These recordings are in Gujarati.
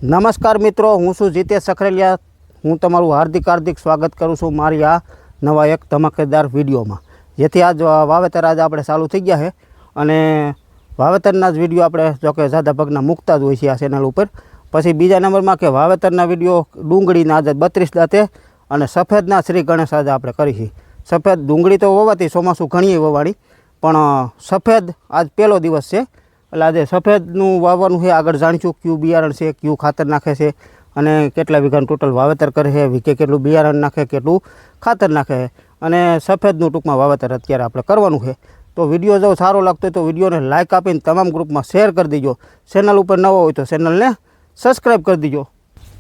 નમસ્કાર મિત્રો, હું છું જીતેશ સખરેલિયા. હું તમારું હાર્દિક સ્વાગત કરું છું મારી આ નવા એક ધમાકેદાર વિડીયોમાં. જેથી આજ વાવેતર આજે આપણે ચાલુ થઈ ગયા છે અને વાવેતરના જ વિડીયો આપણે જોકે ઝાઝા ભાગના મૂકતા જ હોય છે આ ચેનલ ઉપર. પછી બીજા નંબરમાં કે વાવેતરના વિડીયો ડુંગળીના આજે 32 દાંતે અને સફેદના શ્રી ગણેશ આજે આપણે કરી છે. સફેદ ડુંગળી તો વવાતી ચોમાસું ઘણી વવાણી, પણ સફેદ આજ પહેલો દિવસ છે. એટલે આજે સફેદનું વાવવાનું છે. આગળ જાણીશું કયું બિયારણ છે, કયું ખાતર નાખે છે અને કેટલા વીઘાનું ટોટલ વાવેતર કરે છે, વીઘે કેટલું બિયારણ નાખે, કેટલું ખાતર નાખે છે અને સફેદનું ટૂંકમાં વાવેતર અત્યારે આપણે કરવાનું છે. તો વિડીયો જો સારો લાગતો હોય તો વિડીયોને લાઇક આપીને તમામ ગ્રુપમાં શેર કરી દીજો. ચેનલ ઉપર નવો હોય તો ચેનલને સબસ્ક્રાઈબ કરી દીજો.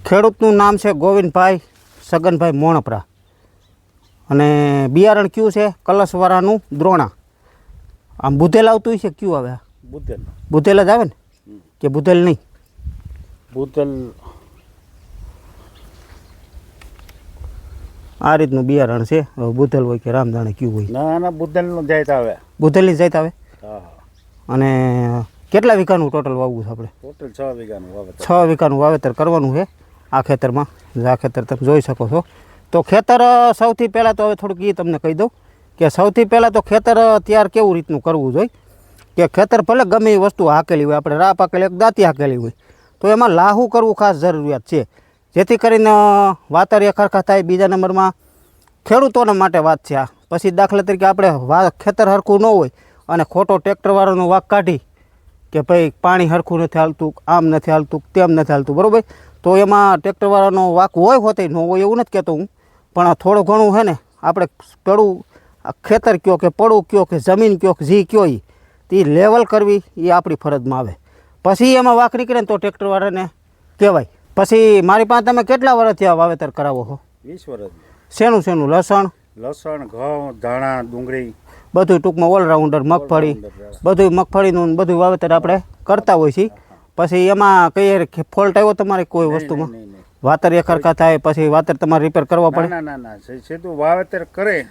ખેડૂતનું નામ છે ગોવિંદભાઈ સગનભાઈ મોણપરા અને બિયારણ કયું છે કલશવાળાનું દ્રોણા. આમ બુધેલ આવતું હોય છે, કયું આવે? બુધેલ જ આવે ને કે બુધેલ નહીં? બુધેલ આ રીતનું બિયારણ છે. બુધેલ હોય કે રામ જાણે કયું હોય. ના બુધેલનું જાત આવે. બુધેલની જાત આવે. હા. અને કેટલા વીઘાનું ટોટલ વાવવું છે આપણે? ટોટલ 6 વીઘાનું વાવેતર. 6 વીઘાનું વાવેતર કરવાનું છે આ ખેતરમાં. આ ખેતર તમે જોઈ શકો છો. તો ખેતર સૌથી પહેલાં તો હવે થોડુંક એ તમને કહી દઉં કે સૌથી પહેલાં તો ખેતર તૈયાર કેવું રીતનું કરવું જોઈએ કે ખેતર ભલે ગમે એ વસ્તુ હાકેલી હોય, આપણે રાહ પાકેલી એક દાંતી હાકેલી હોય, તો એમાં લાહું કરવું ખાસ જરૂરિયાત છે, જેથી કરીને વાતરિયા ખરખા થાય. બીજા નંબરમાં ખેડૂતોના માટે વાત છે આ. પછી દાખલા તરીકે આપણે ખેતર હરખું ન હોય અને ખોટો ટ્રેક્ટરવાળાનો વાંક કાઢી કે ભાઈ પાણી હરખું નથી હાલતું, આમ નથી હાલતું, તેમ નથી હાલતું, બરાબર, તો એમાં ટ્રેક્ટરવાળાનો વાંક હોય હોતે ન હોય એવું નથી કહેતો હું, પણ થોડું ઘણું છે ને આપણે પેલું ખેતર કયો કે પડું કયો કે જમીન કયો કે જી કયો એ લેવલ કરવી એ આપણી ફરજમાં આવે. પછી એમાં વાંક નીકળે ને તો ટ્રેક્ટરવાળાને કહેવાય. પછી મારી પાસે તમે કેટલા વર્ષથી આ વાવેતર કરાવો છો? 20 વર્ષ. શેનું લસણ, ઘઉં, ધાણા, ડુંગળી બધું ટૂંકમાં ઓલરાઉન્ડર, મગફળી, બધું મગફળીનું બધું વાવેતર આપણે કરતા હોય છીએ. પછી એમાં કઈ ફોલ્ટ આવ્યો તમારે કોઈ વસ્તુમાં? વાતર ખરખા થાય પછી વાતર તમારે રિપેર કરવા પડે? ના સીધું વાવેતર કરે.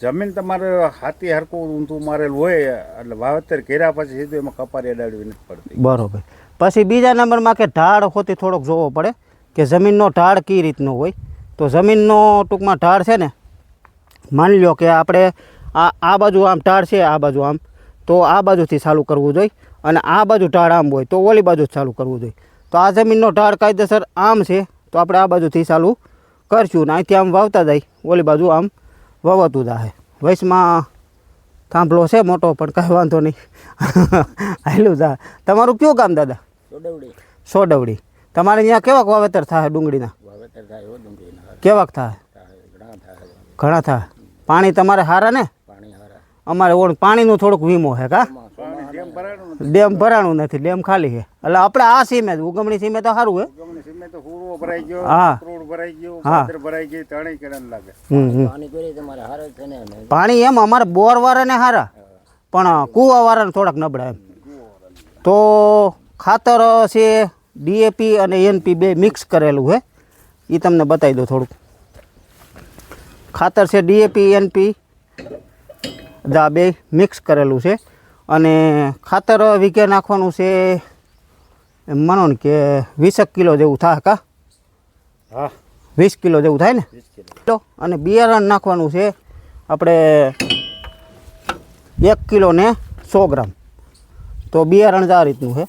જમીન તમારે હાથી હરકું ઊંધું મારેલું હોય એટલે વાવેતર કર્યા પછી સીધું એમાં કપારી અડાડવી નથી પડતી. બરોબર. પછી બીજા નંબરમાં કે ઢાળ હોતી થોડોક જોવો પડે કે જમીનનો ઢાળ કઈ રીતનો હોય. તો જમીનનો ટૂંકમાં ઢાળ છે ને, માની લો કે આપણે આ બાજુ આમ ઢાળ છે, આ બાજુ આમ, તો આ બાજુથી ચાલુ કરવું જોઈએ અને આ બાજુ ઢાળ આમ હોય તો ઓલી બાજુ ચાલુ કરવું જોઈએ. તો આ જમીનનો ઢાળ કાયદેસર આમ છે તો આપણે આ બાજુથી ચાલુ કરશું ને અહીંથી આમ વાવતા જાય, ઓલી બાજુ આમ વાવતું જાય. વયસમાં થાંભલો છે મોટો પણ કાંઈ વાંધો નહીં, હાલું જાય. તમારું કયું ગામ દાદા? સોડવડી. તમારે અહીંયા કેવાક વાવેતર થાય ડુંગળીના? કેવાક થાય? ઘણા થાય. પાણી તમારે સારા ને? અમારે પાણીનું થોડુંક વીમો છે કા? ડેમ ભરાણું નથી, ડેમ ખાલી છે. એટલે આપણે આ સીમે જ ઉગમણી સીમે તો સારું છે. હા પાણી એમ અમારે બોર વાળાને સારા પણ કુવા વાળાને થોડાક નબળા એમ. તો ખાતર છે DAP અને NP બે મિક્સ કરેલું છે, એ તમને બતાવી દો થોડુંક. ખાતર છે DAP NP બે મિક્સ કરેલું છે અને ખાતર વીઘે નાખવાનું છે એમ માનો ને કે 20 કિલો જેવું થાય કા? હા 20 કિલો જેવું થાય ને. અને બિયારણ નાખવાનું છે આપણે 1 કિલો ને 100 ગ્રામ. તો બિયારણ જ આ રીતનું છે.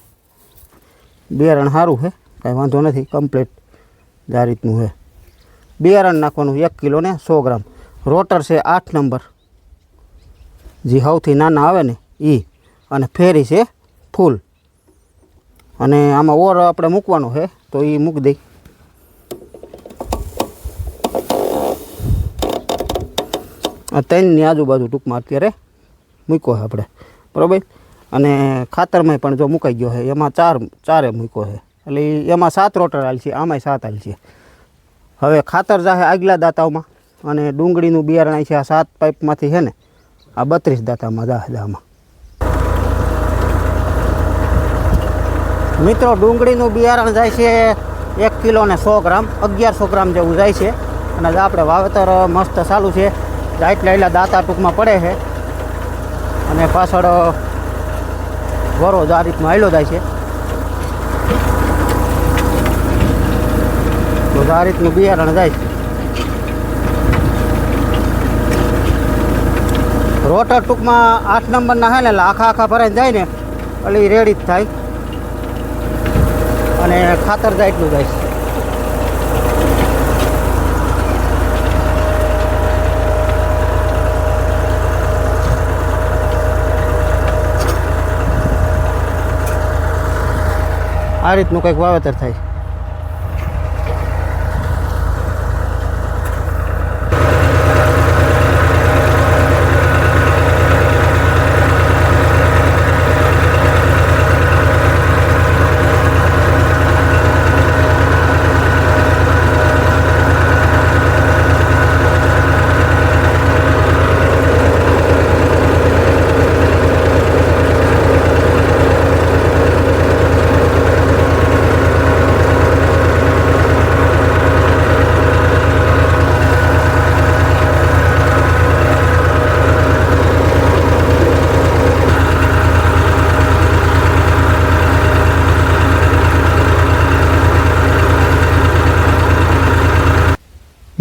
બિયારણ સારું છે, કાંઈ વાંધો નથી, કમ્પ્લીટ જ આ રીતનું છે. બિયારણ નાખવાનું 1 કિલો ને 100 ગ્રામ. રોટર છે 8 નંબર, જે સૌથી નાના આવે ને એ, અને ફેરી છે ફૂલ. અને આમાં ઓર આપણે મૂકવાનો છે તો એ મૂકી દઈ. આ 3ની આજુબાજુ ટૂંકમાં અત્યારે મૂક્યો છે આપણે, બરાબર. અને ખાતરમાં પણ જો મુકાઈ ગયો છે, એમાં ચારે મૂક્યો છે, એટલે એમાં 7 રોટર હાલ છે, આમાંય 7 હાલ છે. હવે ખાતર જાહે આગલા દાંતાઓમાં અને ડુંગળીનું બિયારણ છે આ 7 પાઇપમાંથી છે ને આ 32 દાંતામાં દામાં. મિત્રો ડુંગળીનું બિયારણ જાય છે 1 કિલો ને 100 ગ્રામ, 1100 ગ્રામ જેવું જાય છે. અને આપણે વાવેતર મસ્ત ચાલુ છે. એટલા દાંતા ટૂંકમાં પડે છે અને પાછળ વરો જ આ રીતનો હાલ્યો જાય છે. તો આ રીતનું બિયારણ જાય છે. રોટર ટૂંકમાં 8 નંબરના છે ને એટલે આખા ભરાઈને જાય ને એટલે એ રેડી જ થાય અને ખાતર જાય એટલું જાય છે. આ રીતનું કંઈક વાવેતર થાય.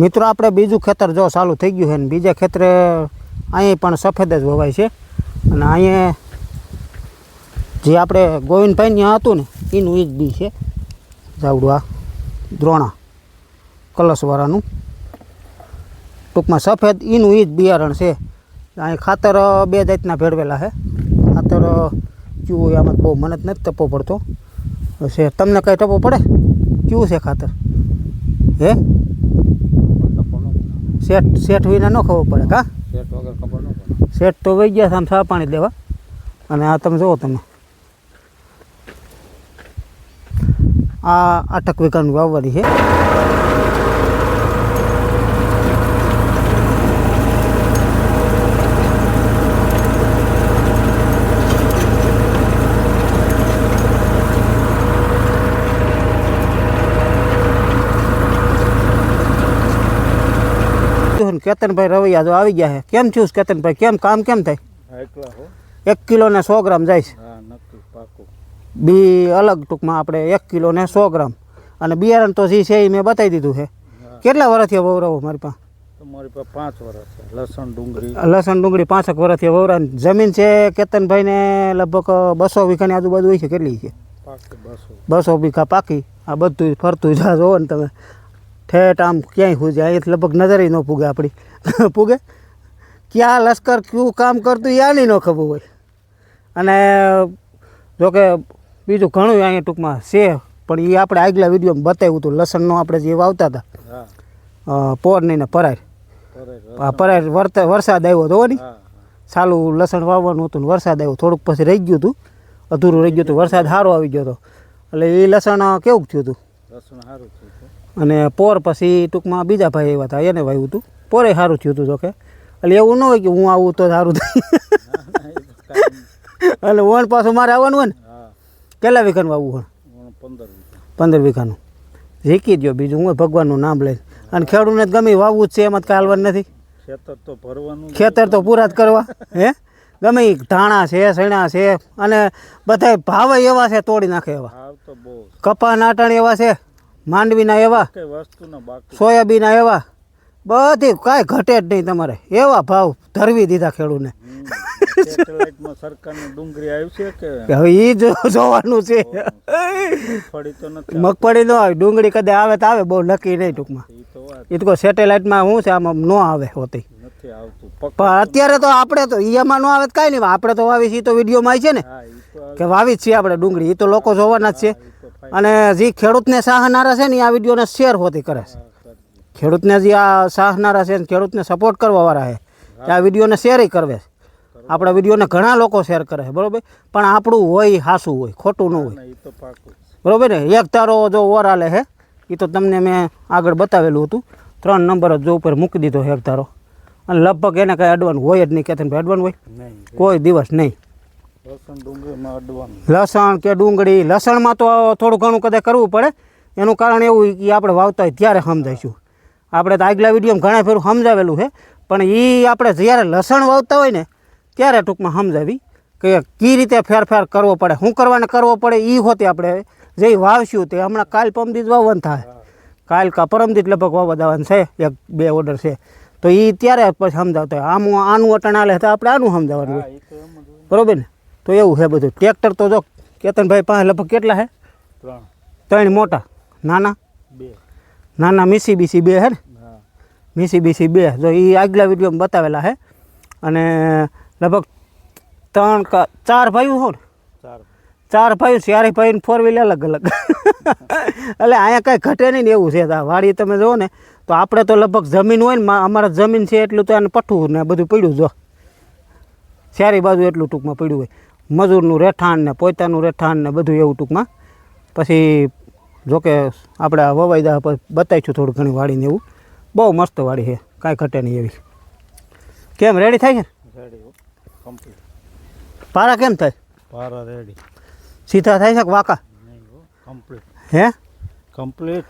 મિત્રો આપણે બીજું ખેતર જો ચાલુ થઈ ગયું છે ને બીજા ખેતરે અહીંયા પણ સફેદ જ વવાય છે અને અહીંયા જે આપણે ગોવિંદભાઈ ત્યાં હતું ને એનું એ જ બી છે જાવડું આ દ્રોણા કલશવાળાનું ટૂંકમાં સફેદ એનું એ જ બિયારણ છે. અહીં ખાતર 2 જાતના ભેળવેલા છે. ખાતર ક્યું હોય આમાં બહુ મને જ નથી ટપો પડતો છે. તમને કંઈ ટપો પડે? ક્યું છે ખાતર? હે શેઠ વિના ન ખબર પડે કા? શેઠ વગર ખબર ન પડે. શેઠ તો વહી ગયા આમ સા પાણી દેવા અને આ તમે જુઓ તમે આ 8 વીઘાનું વાવવાની છે. કેતનભાઈ રવૈયા જો આવી ગયા છે. કેમ થયું કેતનભાઈ? કેમ કામ કેમ થાય? 1 કિલો ને 100 ગ્રામ જાય છે. બી અલગ ટૂંકમાં આપણે 1 કિલો ને 100 ગ્રામ અને બિયારણ તો જે છે એ મેં બતાવી દીધું છે. કેટલા વર્ષથી વવરાવો મારી પાસે? તમારી પાસે 5 વર્ષ છે. લસણ ડુંગળી 5 વર્ષથી વવરા. જમીન છે કેતનભાઈને લગભગ 200 વીઘાની આજુબાજુ હોય છે. કેટલી છે? 200 વીઘા પાકી. આ બધું ફરતું જા જોવો ને તમે ઠેઠ આમ ક્યાંય પૂજે અહીંયા લગભગ નજરે ન પૂગે આપણી પૂગે ક્યાં લશ્કર ક્યું કામ કરતું યાની ન ખબર હોય. અને જોકે બીજું ઘણું અહીંયા ટૂંકમાં છે પણ એ આપણે આગલા વિડીયોમાં બતાવ્યું હતું. લસણનો આપણે જે વાવતા હતા પોરની ને પરાય વરસાદ આવ્યો હતો ને સાલું લસણ વાવવાનું હતું ને વરસાદ આવ્યો. થોડુંક પછી રહી ગયું હતું, અધૂરું રહી ગયું હતું. વરસાદ સારો આવી ગયો હતો એટલે એ લસણ કેવું થયું હતું? લસણ સારું થયું. અને પોર પછી ટૂંકમાં બીજા ભાઈ એવા હતા એને વાવ્યું હતું. પોરે સારું થયું હતું જોકે. એટલે એવું ન હોય કે હું આવું તો સારું થાય એટલે વણ પાછું મારે આવવાનું હોય ને. કેટલા વીઘાનું વાવવું હોય? 15 વીઘાનું. શીખી દો બીજું હું ભગવાનનું નામ લઈને. અને ખેડૂતને ગમે વાવવું જ છે એમાં કાંઈ હાલવાનું નથી. ખેતર તો પૂરા જ કરવા. હે ગમે ધાણા છે, સણા છે અને બધા ભાવે એવા છે તોડી નાખે એવા. કપા નાટણ એવા છે, માંડવીના એવા, સોયાબીના એવા, બધી કાંઈ ઘટે જ નહીં તમારે. એવા ભાવ ધરવી દીધા ખેડૂતને. હવે એ જોવાનું છે. મગફળી ન આવે, ડુંગળી કદાચ આવે તો આવે, બહુ નક્કી નહીં ટૂંકમાં. એ તો સેટેલાઇટમાં શું છે આમાં ન આવે હોતી. પણ અત્યારે તો આપણે તો એમાં ન આવે કાંઈ નહીં. આપણે તો વાવી છીએ તો વિડીયોમાં આવી છે ને કે વાવી જ છીએ આપણે ડુંગળી. એ તો લોકો જોવાના જ છે. અને જે ખેડૂતને સાહનારા છે ને આ વિડીયોને શેર હોતી કરે છે. ખેડૂતને જે આ સાહનારા છે ખેડૂતને સપોર્ટ કરવાવાળા છે આ વિડીયોને શેર કરવે છે. આપણા વિડીયોને ઘણા લોકો શેર કરે છે બરાબર. પણ આપણું હોય હાસું હોય, ખોટું ન હોય બરાબર ને. એક તારો જો ઓર આલે છે એ તો તમને મેં આગળ બતાવેલું હતું. 3 નંબર જ જો ઉપર મૂકી દીધો એક તારો. અને લગભગ એને કાંઈ અડવાનું હોય જ નહીં. કેતનભાઈ અડવાનું હોય કોઈ દિવસ નહીં. લસણ કે ડુંગળી, લસણમાં તો થોડું ઘણું કદાચ કરવું પડે. એનું કારણ એવું કે આપણે વાવતા હોય ત્યારે સમજાઈશું. આપણે તો આગલા વિડીયોમાં ઘણા ફેરું સમજાવેલું છે પણ એ આપણે જ્યારે લસણ વાવતા હોય ને ત્યારે ટૂંકમાં સમજાવી કે કઈ રીતે ફેરફાર કરવો પડે, શું કરવાને કરવો પડે. એ હોતી આપણે જે વાવશું તે હમણાં કાલ પમદી જ વાવવાનું થાય કાલ કા પરમદીત લગભગ વાવવા દેવાનું છે, 1-2 ઓર્ડર છે. તો એ ત્યારે પછી સમજાવતા હોય. આનું અટણ આલે તો આપણે આનું સમજાવવાનું હોય, બરોબર ને? તો એવું છે બધું. ટ્રેક્ટર તો જો કેતનભાઈ પાસે લગભગ કેટલા છે? 3 મોટા, નાના મિસીબીસી 2 છે ને, મિસીબીસી 2. જો એ આગલા વિડીયોમાં બતાવેલા છે. અને લગભગ 4 ભાઈઓ હો ને, 4 ભાઈઓ, 4 ભાઈને 4 વ્હીલ અલગ અલગ. એટલે અહીંયા કાંઈ ઘટે નહીં ને એવું છે. આ વાડી તમે જુઓ ને તો આપણે તો લગભગ જમીન હોય ને, અમારે જમીન છે એટલું તો આને પઠ્ઠું ને બધું પડ્યું. જો ચારે બાજુ એટલું ટૂંકમાં પડ્યું હોય. મજૂરનું રહેઠાણ ને પોતાનું રહેઠાણ ને બધું એવું ટૂંકમાં. પછી જોકે આપણે આ વવાઈ દા બતાવીશું થોડું ઘણી વાડીને એવું. બહુ મસ્ત વાડી છે, કાંઈ ઘટે નહીં એવી. કેમ રેડી થાય છે? પારા કેમ થાય? પારા રેડી. સીધા થાય છે કે વાંકા? કમ્પ્લીટ. હે કમ્પ્લીટ.